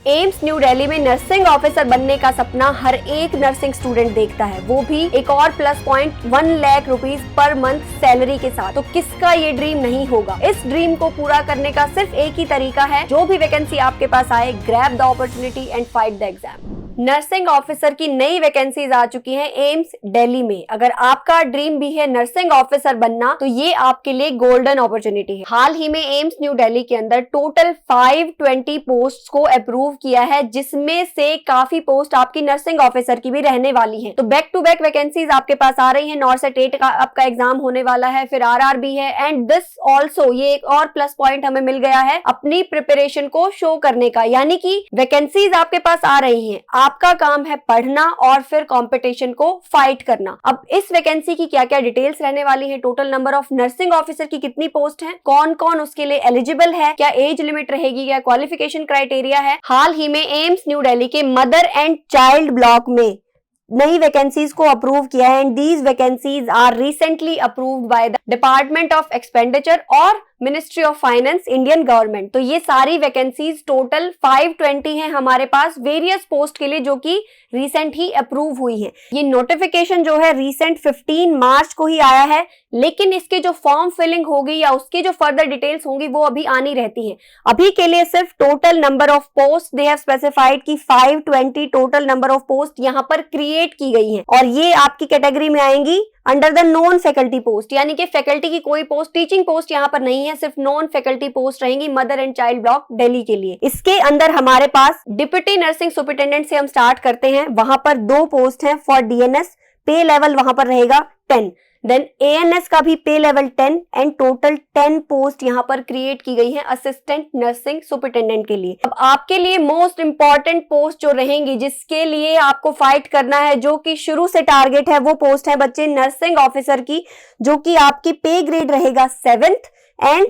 AIIMS new Delhi में nursing officer बनने का सपना हर एक नर्सिंग स्टूडेंट देखता है, वो भी एक और plus point 1 lakh rupees per month salary के साथ। तो किसका ये ड्रीम नहीं होगा। इस ड्रीम को पूरा करने का सिर्फ एक ही तरीका है, जो भी वैकेंसी आपके पास आए, grab the opportunity and fight the exam. Nursing officer की नई वैकेंसीज आ चुकी हैं एम्स दिल्ली में। अगर आपका ड्रीम भी है नर्सिंग ऑफिसर बनना, तो ये आपके लिए गोल्डन अपॉर्चुनिटी है। हाल ही में एम्स न्यू दिल्ली के अंदर टोटल 520 पोस्ट्स को अप्रूव किया है, जिसमें से काफी पोस्ट आपकी नर्सिंग ऑफिसर की भी रहने वाली हैं। तो बैक टू बैक वैकेंसीज आपके पास आ रही हैं। नॉर्सेट 8 का आपका एग्जाम होने वाला है, फिर आरआरबी है, एंड दिस ऑल्सो, ये एक और प्लस पॉइंट हमें मिल गया है अपनी प्रिपरेशन को शो करने का, यानी कि वैकेंसीज आपके पास आ रही हैं, आपका काम है पढ़ना और फिर कंपटीशन को फाइट करना। अब इस वैकेंसी की क्या क्या डिटेल्स रहने वाली है, total number of nursing officer की कितनी पोस्ट है, कौन कौन उसके लिए एलिजिबल है, क्या एज लिमिट रहेगी, क्या क्वालिफिकेशन क्राइटेरिया है। हाल ही में एम्स न्यू दिल्ली के मदर एंड चाइल्ड ब्लॉक में नई वैकेंसीज को अप्रूव किया है, and these vacancies are recently approved by the department of expenditure और ministry of finance, Indian government. तो ये सारी वैकेंसीज टोटल 520 हैं हमारे पास वेरियस पोस्ट के लिए, जो कि रिसेंट ही अप्रूव हुई है। ये नोटिफिकेशन जो है रिसेंट 15 मार्च को ही आया है, लेकिन इसके जो फॉर्म फिलिंग होगी या उसकी जो फर्दर डिटेल्स होंगी वो अभी आनी रहती हैं। अभी के लिए सिर्फ total number of post they have specified की 520 टोटल नंबर ऑफ पोस्ट यहां पर क्रिएट की गई हैं, और ये आपकी कैटेगरी में आएंगी under the non faculty post, यानी कि फैकल्टी की कोई पोस्ट, टीचिंग पोस्ट यहाँ पर नहीं है, सिर्फ नॉन फैकल्टी पोस्ट रहेंगी mother and child block Delhi के लिए। इसके अंदर हमारे पास डिप्टी नर्सिंग सुपरिटेंडेंट से हम स्टार्ट करते हैं। वहां पर 2 पोस्ट हैं फॉर डीएनएस, पे लेवल वहां पर रहेगा 10, देन एएनएस का भी पे लेवल 10, एंड टोटल 10 पोस्ट यहां पर क्रिएट की गई हैं असिस्टेंट नर्सिंग सुपरिटेंडेंट के लिए। अब आपके लिए मोस्ट इंपॉर्टेंट पोस्ट जो रहेंगी, जिसके लिए आपको फाइट करना है, जो कि शुरू से टारगेट है, वो पोस्ट है बच्चे नर्सिंग ऑफिसर की, जो कि आपकी पे ग्रेड रहेगा 7th, एंड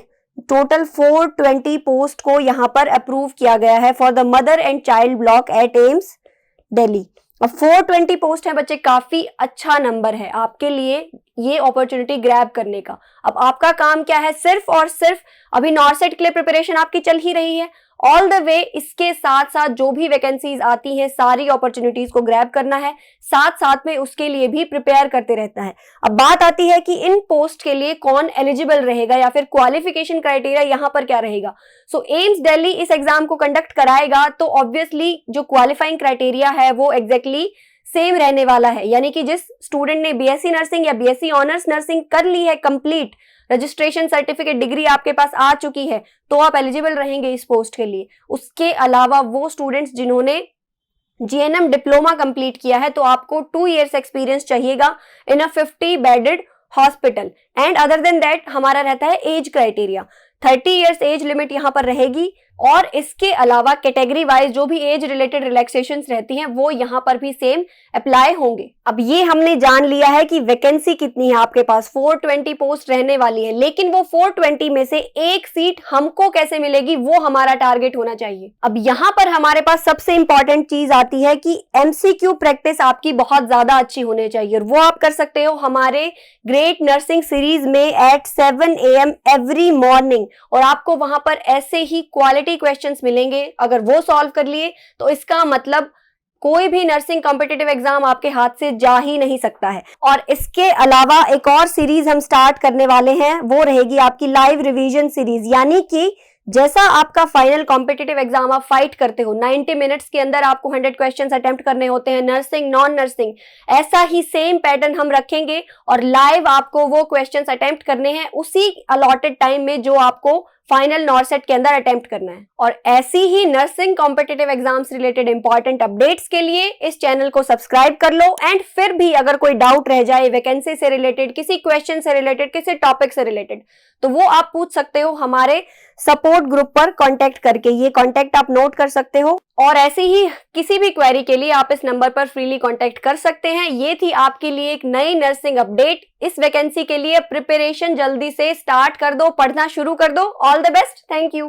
टोटल 420 पोस्ट को यहां पर अप्रूव किया गया है for the mother and child block at AIIMS Delhi. अब 420 पोस्ट है बच्चे, काफी अच्छा नंबर है आपके लिए ये अपॉर्चुनिटी ग्रैब करने का। अब आपका काम क्या है, सिर्फ और सिर्फ अभी नॉर्सेट के लिए प्रिपरेशन आपकी चल ही रही है, ऑल द वे इसके साथ साथ जो भी वैकेंसीज आती हैं सारी अपॉर्चुनिटीज को ग्रैब करना है, साथ साथ में उसके लिए भी प्रिपेयर करते रहता है। अब बात आती है कि इन पोस्ट के लिए कौन एलिजिबल रहेगा या फिर क्वालिफिकेशन क्राइटेरिया यहाँ पर क्या रहेगा। सो एम्स दिल्ली इस एग्जाम को कंडक्ट कराएगा, तो ऑब्वियसली जो क्वालिफाइंग क्राइटेरिया है वो एग्जैक्टली सेम रहने वाला है, यानी कि जिस स्टूडेंट ने बीएससी नर्सिंग या बीएससी ऑनर्स नर्सिंग कर ली है कंप्लीट, रजिस्ट्रेशन सर्टिफिकेट डिग्री आपके पास आ चुकी है, तो आप एलिजिबल रहेंगे इस पोस्ट के लिए। उसके अलावा वो स्टूडेंट्स जिन्होंने जीएनएम डिप्लोमा कंप्लीट किया है, तो आपको 2 इयर्स एक्सपीरियंस चाहिएगा इन अ 50 bedded hospital, and other than that हमारा रहता है age criteria, 30 years age limit यहां पर रहेगी, और इसके अलावा कैटेगरी वाइज जो भी एज रिलेटेड रिलैक्सेशंस रहती हैं वो यहां पर भी सेम अप्लाई होंगे। अब ये हमने जान लिया है कि वैकेंसी कितनी है आपके पास, 420 पोस्ट रहने वाली है, लेकिन वो 420 में से एक सीट हमको कैसे मिलेगी, वो हमारा टारगेट होना चाहिए। अब यहां पर हमारे पास सबसे इंपॉर्टेंट चीज आती है कि एमसीक्यू प्रैक्टिस आपकी बहुत ज्यादा अच्छी होनी चाहिए, और वो आप कर सकते हो हमारे ग्रेट नर्सिंग सीरीज में एट 7 AM एवरी मॉर्निंग, और आपको वहां पर ऐसे ही क्वालिटी क्वेश्चंस मिलेंगे। अगर वो सॉल्व कर लिए तो इसका मतलब कोई भी नर्सिंग कॉम्पिटिटिव एग्जाम आपके हाथ से जा ही नहीं सकता है। और इसके अलावा एक और सीरीज हम स्टार्ट करने वाले हैं, वो रहेगी आपकी लाइव रिवीजन सीरीज, यानी कि जैसा आपका फाइनल कॉम्पिटिटिव एग्जाम आप फाइट करते हो, 90 मिनट्स के अंदर आपको 100 क्वेश्चंस अटेम्प्ट करने होते हैं, नर्सिंग नॉन नर्सिंग, ऐसा ही सेम पैटर्न हम रखेंगे, और लाइव आपको वो क्वेश्चंस अटेम्प्ट करने हैं उसी अलॉटेड टाइम में जो आपको फाइनल नॉर्सेट के अंदर अटेम्प्ट करना है। और ऐसी ही nursing competitive exams related important updates के लिए इस चैनल को सब्सक्राइब कर लो, एंड फिर भी अगर कोई डाउट रह जाए वैकेंसी से रिलेटेड, किसी क्वेश्चन से रिलेटेड, किसी टॉपिक से रिलेटेड, तो वो आप पूछ सकते हो हमारे सपोर्ट ग्रुप पर कांटेक्ट करके। ये कांटेक्ट आप नोट कर सकते हो, और ऐसे ही किसी भी क्वेरी के लिए आप इस नंबर पर फ्रीली कांटेक्ट कर सकते हैं। ये थी आपके लिए एक नई नर्सिंग अपडेट। इस वैकेंसी के लिए प्रिपरेशन जल्दी से स्टार्ट कर दो, पढ़ना शुरू कर दो। All the best, thank you.